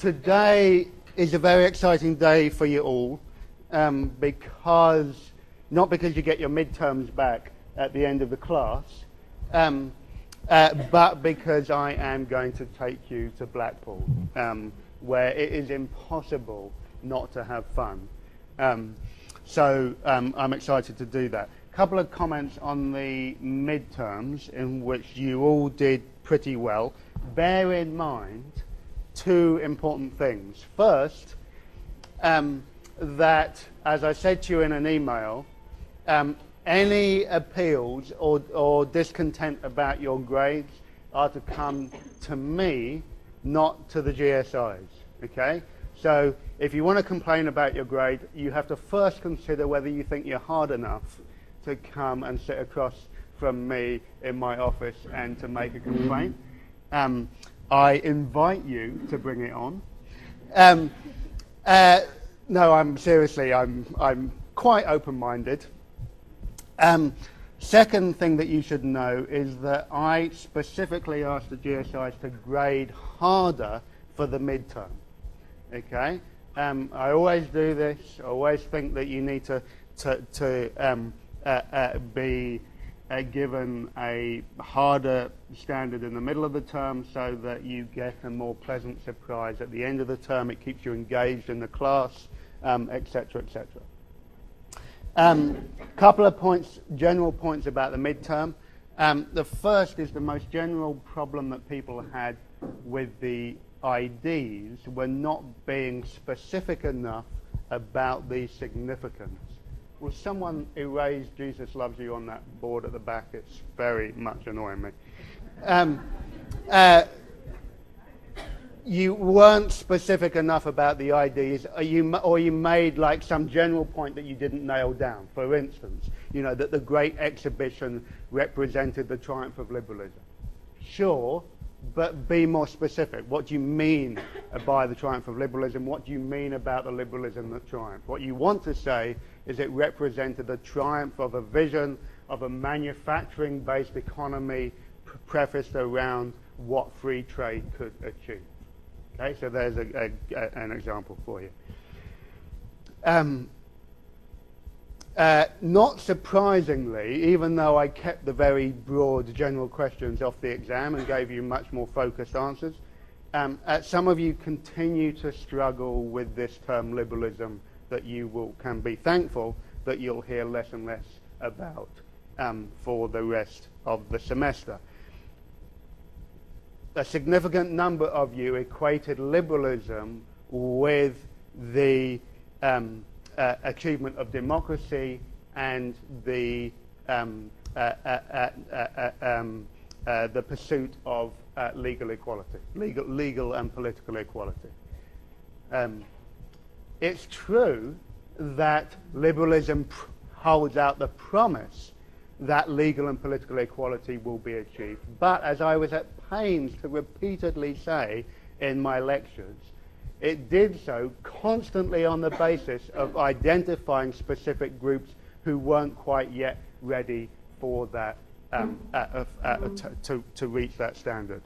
Today is a very exciting day for you all, because not because you get your midterms back at the end of the class, but because I am going to take you to Blackpool, where it is impossible not to have fun. So I'm excited to do that. A couple of comments on the midterms, in which you all did pretty well. Bear in mind two important things. First, that, as I said to you in an email, any appeals or discontent about your grades are to come to me, not to the GSIs, okay? So if you want to complain about your grade, you have to first consider whether you think you're hard enough to come and sit across from me in my office and to make a complaint. I invite you to bring it on. No, I'm seriously, I'm quite open-minded. Second thing that you should know is that I specifically asked the GSIs to grade harder for the midterm. Okay, I always do this. I always think that you need to be given a harder standard in the middle of the term, so that you get a more pleasant surprise at the end of the term. It keeps you engaged in the class, etc., etc. Couple of points, general points about the midterm. The first is the most general problem that people had with the IDs were not being specific enough about the significance. Will someone erase Jesus Loves You on that board at the back? It's very much annoying me. You weren't specific enough about the IDs, or you made like some general point that you didn't nail down. For instance, you know, that the Great Exhibition represented the triumph of liberalism. Sure, but be more specific. What do you mean by the triumph of liberalism? What do you mean about the liberalism that triumphed? What you want to say is it represented the triumph of a vision of a manufacturing-based economy prefaced around what free trade could achieve. Okay, so there's an example for you. Not surprisingly, even though I kept the very broad general questions off the exam and gave you much more focused answers, some of you continue to struggle with this term liberalism that you can be thankful that you'll hear less and less about for the rest of the semester. A significant number of you equated liberalism with the achievement of democracy and the pursuit of legal equality, legal and political equality. It's true that liberalism holds out the promise that legal and political equality will be achieved. But as I was at pains to repeatedly say in my lectures, it did so constantly on the basis of identifying specific groups who weren't quite yet ready for that, to reach that standard.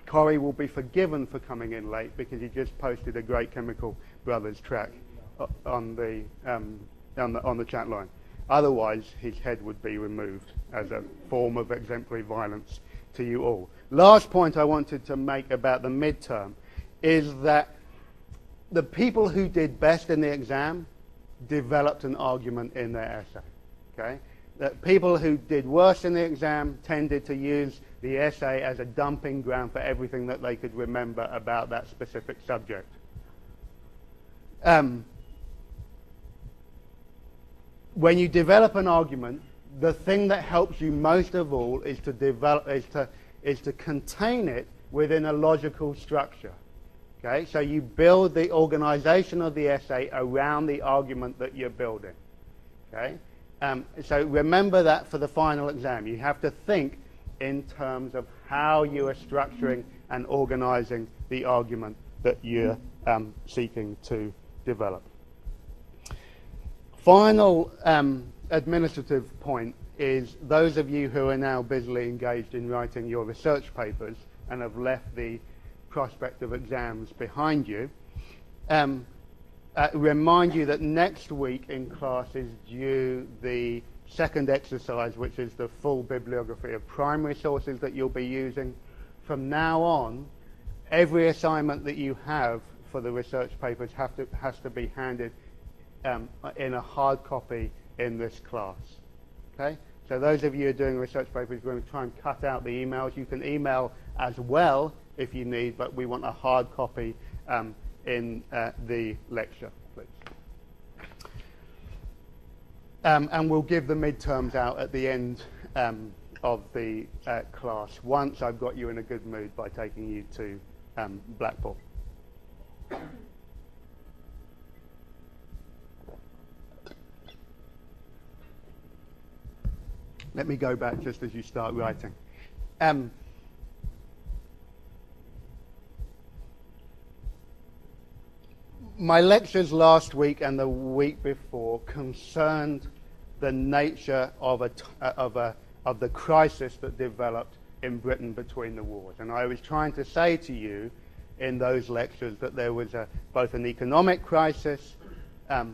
Corey will be forgiven for coming in late because he just posted a Great Chemical Brothers track on the chat line. Otherwise, his head would be removed as a form of exemplary violence to you all. Last point I wanted to make about the midterm is that the people who did best in the exam developed an argument in their essay. Okay? That people who did worse in the exam tended to use the essay as a dumping ground for everything that they could remember about that specific subject. When you develop an argument, the thing that helps you most of all is to contain it within a logical structure. Okay, so you build the organization of the essay around the argument that you're building. Okay, so remember that for the final exam. You have to think in terms of how you are structuring and organizing the argument that you're seeking to develop. Final administrative point is those of you who are now busily engaged in writing your research papers and have left the prospect of exams behind you, remind you that next week in class is due the second exercise, which is the full bibliography of primary sources that you'll be using. From now on, every assignment that you have for the research papers has to be handed in a hard copy in this class. Okay? So those of you who are doing research papers, we're going to try and cut out the emails. You can email as well if you need, but we want a hard copy in the lecture, please. And we'll give the midterms out at the end of the class, once I've got you in a good mood by taking you to Blackpool. Let me go back just as you start writing. My lectures last week and the week before concerned the nature of the crisis that developed in Britain between the wars. And I was trying to say to you in those lectures that there was both an economic crisis, a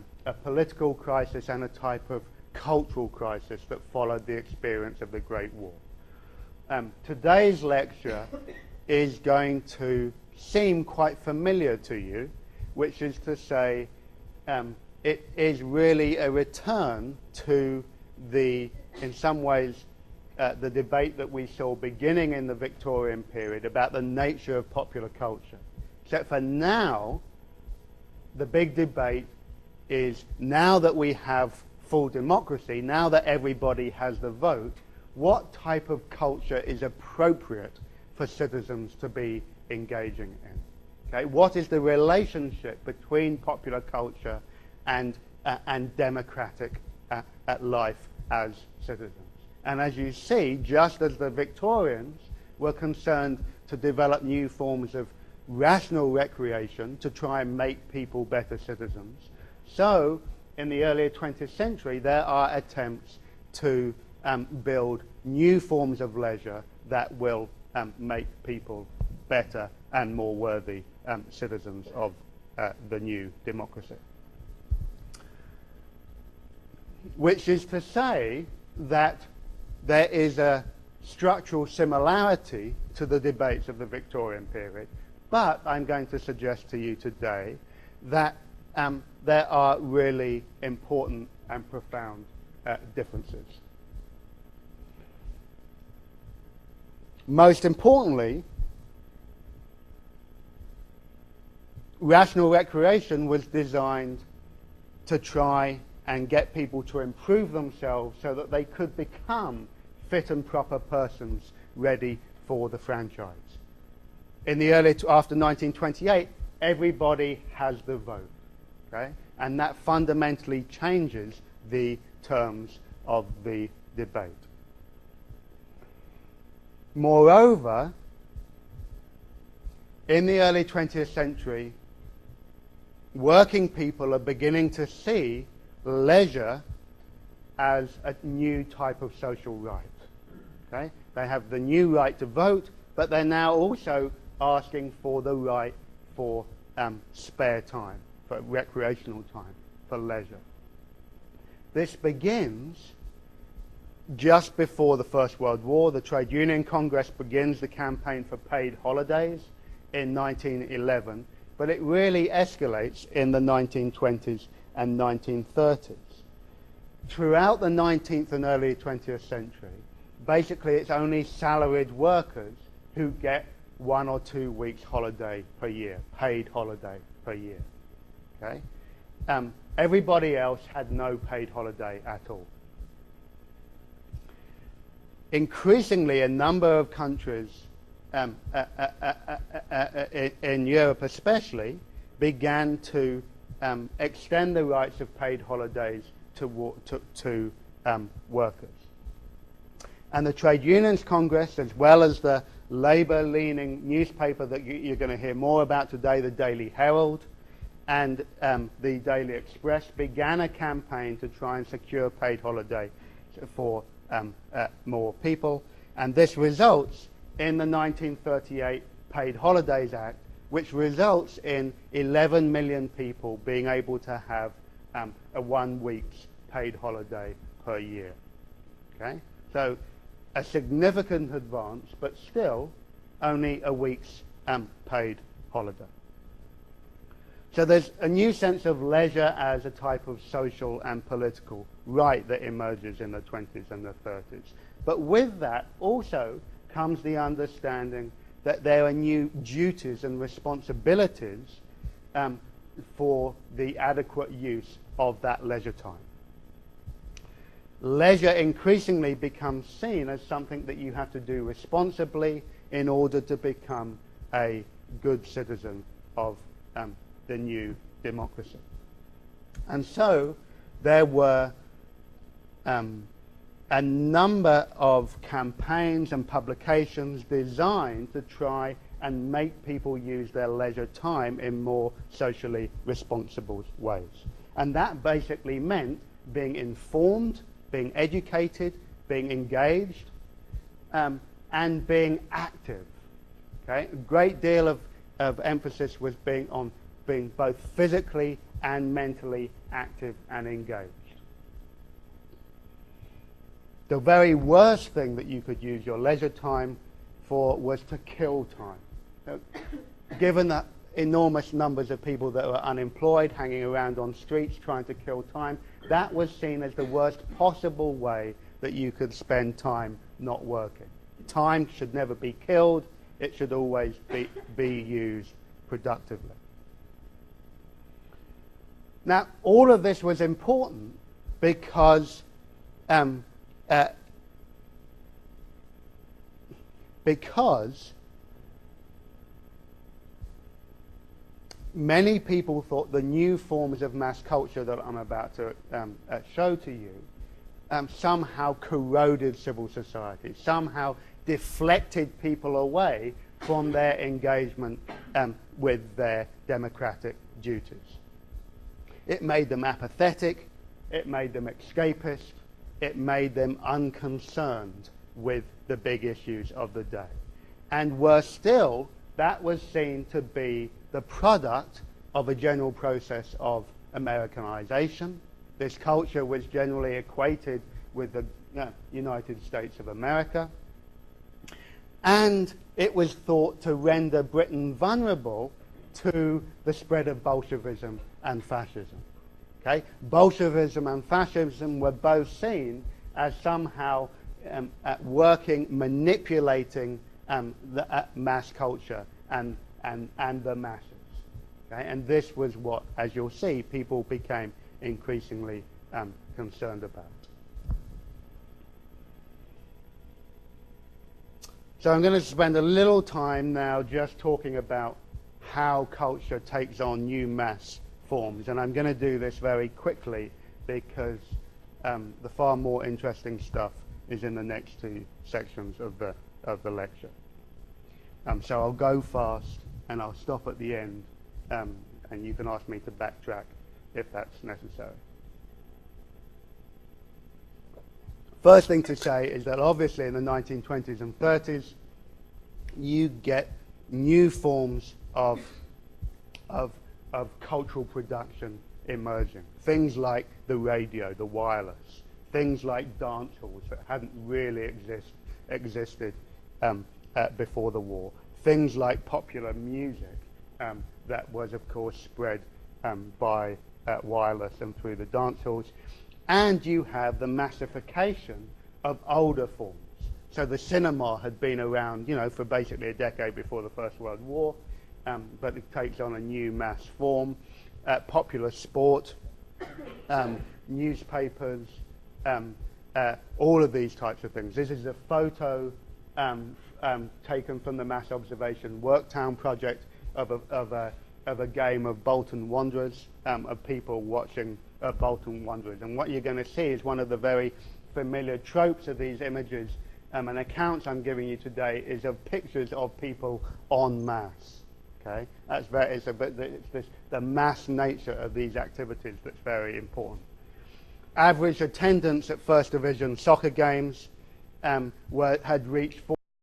political crisis, and a type of cultural crisis that followed the experience of the Great War. Today's lecture is going to seem quite familiar to you, which is to say it is really a return to in some ways, the debate that we saw beginning in the Victorian period about the nature of popular culture. Except for now, the big debate is, now that we have full democracy, now that everybody has the vote, what type of culture is appropriate for citizens to be engaging in? Okay? What is the relationship between popular culture and democratic life as citizens? And as you see, just as the Victorians were concerned to develop new forms of rational recreation to try and make people better citizens, so in the earlier 20th century there are attempts to build new forms of leisure that will make people better and more worthy citizens of the new democracy. Which is to say that there is a structural similarity to the debates of the Victorian period, but I'm going to suggest to you today that there are really important and profound differences. Most importantly, rational recreation was designed to try and get people to improve themselves so that they could become fit and proper persons ready for the franchise. In the after 1928, everybody has the vote, okay? And that fundamentally changes the terms of the debate. Moreover, in the early 20th century, working people are beginning to see leisure as a new type of social right. Okay? They have the new right to vote, but they're now also asking for the right for spare time, for recreational time, for leisure. This begins just before the First World War. The Trade Union Congress begins the campaign for paid holidays in 1911, but it really escalates in the 1920s and 1930s. Throughout the 19th and early 20th century, basically it's only salaried workers who get 1 or 2 weeks holiday per year, paid holiday per year. Okay? Everybody else had no paid holiday at all. Increasingly, a number of countries in Europe especially began to extend the rights of paid holidays to workers. And the Trade Unions Congress, as well as the Labour-leaning newspaper that you're going to hear more about today, the Daily Herald, and the Daily Express, began a campaign to try and secure paid holiday for more people. And this results in the 1938 Paid Holidays Act, which results in 11 million people being able to have a 1 week's paid holiday per year. Okay? So a significant advance, but still only a week's paid holiday. So there's a new sense of leisure as a type of social and political right that emerges in the 20s and the 30s. But with that also comes the understanding that there are new duties and responsibilities for the adequate use of that leisure time. Leisure increasingly becomes seen as something that you have to do responsibly in order to become a good citizen of the new democracy. And so there were a number of campaigns and publications designed to try and make people use their leisure time in more socially responsible ways. And that basically meant being informed, being educated, being engaged, and being active. Okay? A great deal of emphasis was on being both physically and mentally active and engaged. The very worst thing that you could use your leisure time for was to kill time. Given the enormous numbers of people that were unemployed, hanging around on streets trying to kill time, that was seen as the worst possible way that you could spend time not working. Time should never be killed. It should always be used productively. Now, all of this was important because many people thought the new forms of mass culture that I'm about to show to you somehow corroded civil society, somehow deflected people away from their engagement with their democratic duties. It made them apathetic, it made them escapist, it made them unconcerned with the big issues of the day. And worse still, that was seen to be the product of a general process of Americanization. This culture was generally equated with the United States of America. And it was thought to render Britain vulnerable to the spread of Bolshevism and fascism. Okay? Bolshevism and fascism were both seen as somehow manipulating the mass culture and the masses. Okay? And this was what, as you'll see, people became increasingly concerned about. So I'm going to spend a little time now just talking about how culture takes on new mass forms. And I'm going to do this very quickly because the far more interesting stuff is in the next two sections of the lecture. So I'll go fast and I'll stop at the end, and you can ask me to backtrack if that's necessary. First thing to say is that obviously in the 1920s and 30s, you get new forms of cultural production emerging. Things like the radio, the wireless, things like dance halls that hadn't really existed before the war, things like popular music that was, of course, spread by wireless and through the dance halls. And you have the massification of older forms. So the cinema had been around, for basically a decade before the First World War, but it takes on a new mass form. Popular sport, newspapers, all of these types of things. This is a photo taken from the Mass Observation Worktown project of a game of Bolton Wanderers, of people watching Bolton Wanderers. And what you're going to see is one of the very familiar tropes of these images and accounts I'm giving you today is of pictures of people en masse. Okay, it's the mass nature of these activities that's very important. Average attendance at First Division soccer games had reached